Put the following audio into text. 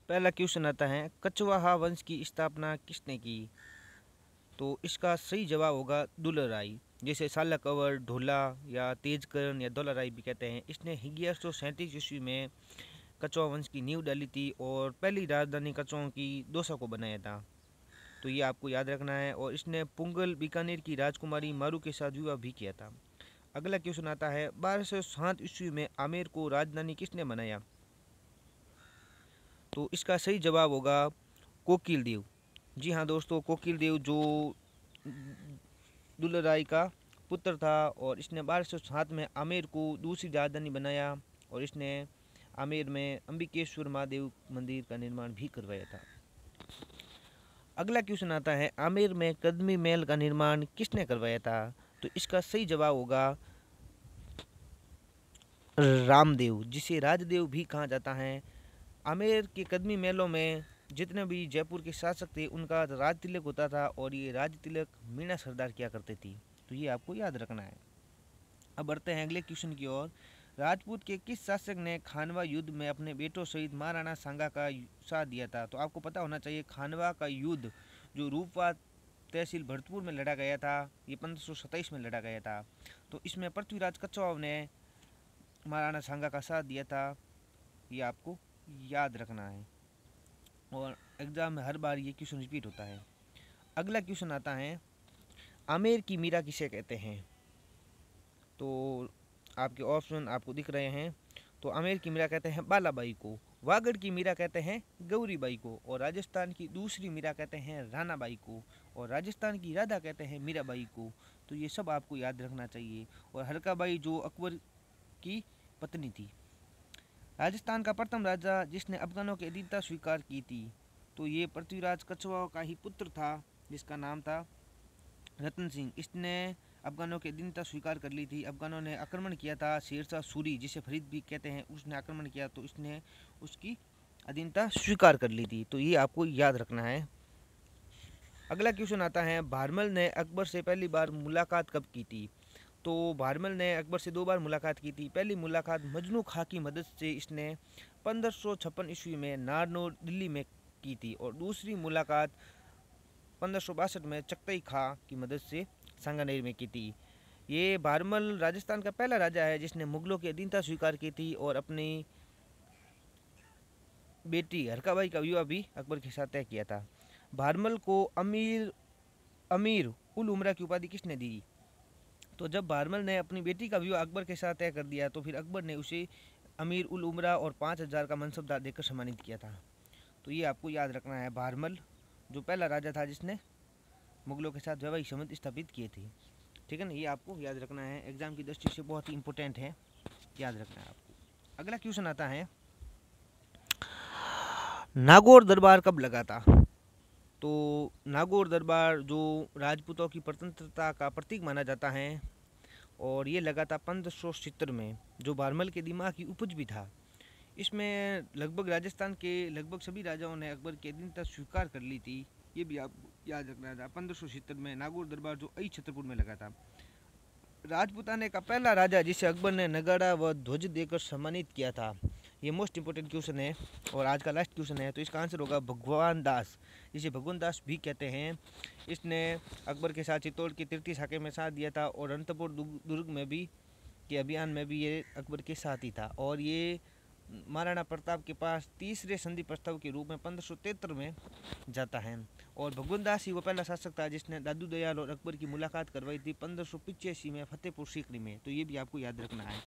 पहला क्वेश्चन आता है, कछवाहा वंश की स्थापना किसने की? तो इसका सही जवाब होगा दुलराई, जैसे साला कंवर, ढोला या तेजकर्ण या दुलराई भी कहते हैं। इसने 1137 ईस्वी में कछवा वंश की नींव डाली थी और पहली राजधानी कछवाओं की दौसा को बनाया था। तो ये आपको याद रखना है। और इसने पुंगल बीकानेर की राजकुमारी मारू के साथ विवाह भी किया था। अगला क्वेश्चन आता है, 1207 ईस्वी में आमेर को राजधानी किसने बनाया? तो इसका सही जवाब होगा कोकिल देव। जी हाँ दोस्तों, कोकिल देव जो दुलराई का पुत्र था और इसने 1207 में आमेर को दूसरी राजधानी बनाया और इसने आमेर में अंबिकेश्वर महादेव मंदिर का निर्माण भी करवाया था। अगला क्वेश्चन आता है, आमेर में कदमी महल का निर्माण किसने करवाया था? तो इसका सही जवाब होगा रामदेव, जिसे राजदेव भी कहा जाता है। आमेर के कदमी महलों में जितने भी जयपुर के शासक थे उनका राज तिलक होता था और ये राज तिलक मीना सरदार किया करते थी। तो ये आपको याद रखना है। अब बढ़ते हैं अगले क्वेश्चन की ओर। राजपूत के किस शासक ने खानवा युद्ध में अपने बेटों सहित महाराणा सांगा का साथ दिया था? तो आपको पता होना चाहिए, खानवा का युद्ध जो रूपवा तहसील भरतपुर में लड़ा गया था, ये 1527 में लड़ा गया था। तो इसमें पृथ्वीराज कछवाहा ने महाराणा सांगा का साथ दिया था। ये आपको याद रखना है और एग्जाम में हर बार ये क्वेश्चन रिपीट होता है। अगला क्वेश्चन आता है, आमेर की मीरा किसे कहते हैं? तो आपके ऑप्शन आपको दिख रहे हैं। तो आमेर की मीरा कहते हैं बालाबाई को, वागड़ की मीरा कहते हैं गौरीबाई को, और राजस्थान की दूसरी मीरा कहते हैं रानाबाई को, और राजस्थान की राधा कहते हैं मीराबाई को। तो ये सब आपको याद रखना चाहिए। और हरकाबाई जो अकबर की पत्नी थी। राजस्थान का प्रथम राजा जिसने अफगानों की अधीनता स्वीकार की थी, तो ये पृथ्वीराज कछवाहा का ही पुत्र था जिसका नाम था रतन सिंह। इसने अफगानों की अधीनता स्वीकार कर ली थी। अफगानों ने आक्रमण किया था, शेरशाह सूरी जिसे फरीद भी कहते हैं, उसने आक्रमण किया तो इसने उसकी अधीनता स्वीकार कर ली थी। तो ये आपको याद रखना है। अगला क्वेश्चन आता है, भारमल ने अकबर से पहली बार मुलाकात कब की थी? तो भारमल ने अकबर से 2 बार मुलाकात की थी। पहली मुलाकात मजनू खां की मदद से इसने 1556 ईस्वी में नारनौल दिल्ली में की थी, और दूसरी मुलाकात 1562 में चकतई खां की मदद से सांगानेर में की थी। ये भारमल राजस्थान का पहला राजा है जिसने मुगलों की अधीनता स्वीकार की थी और अपनी बेटी हरकाबाई का विवाह भी अकबर के साथ तय किया था। भारमल को अमीर अमीर उल उमरा की उपाधि किसने दी? तो जब भारमल ने अपनी बेटी का विवाह अकबर के साथ तय कर दिया तो फिर अकबर ने उसे अमीर उल उमरा और 5000 का मनसबदार देकर सम्मानित किया था। तो ये आपको याद रखना है, भारमल जो पहला राजा था जिसने मुगलों के साथ वैवाहिक संबंध स्थापित किए थे। ठीक है ना, ये आपको याद रखना है, एग्जाम की दृष्टि से बहुत ही इंपॉर्टेंट है, याद रखना है आपको। अगला क्वेश्चन आता है, नागौर दरबार कब लगा था? तो नागौर दरबार जो राजपूतों की स्वतंत्रता का प्रतीक माना जाता है और ये लगा था 1570 में, जो भारमल के दिमाग की उपज भी था। इसमें लगभग राजस्थान के लगभग सभी राजाओं ने अकबर की अधीनता स्वीकार कर ली थी। ये भी आप याद रखना था। 1570 में नागौर दरबार जो आई छतरपुर में लगा था। राजपूताने का पहला राजा जिसे अकबर ने नगाड़ा व ध्वज देकर सम्मानित किया था। ये मोस्ट इंपोर्टेंट क्वेश्चन है और आज का लास्ट क्वेश्चन है। तो इसका आंसर होगा भगवान दास, जिसे भगवान दास भी कहते हैं। इसने अकबर के साथ चित्तौड़ की तृतीय शाखा में साथ दिया था और अनंतपुर दुर्ग में भी के अभियान में भी ये अकबर के साथ ही था। और ये महाराणा प्रताप के पास तीसरे संधि प्रस्ताव के रूप में 1573 में जाता है। और भगवंत दास ही वो पहला शासक था जिसने दादू दयाल और अकबर की मुलाकात करवाई थी 1585 में फतेहपुर सीकरी में। तो ये भी आपको याद रखना है।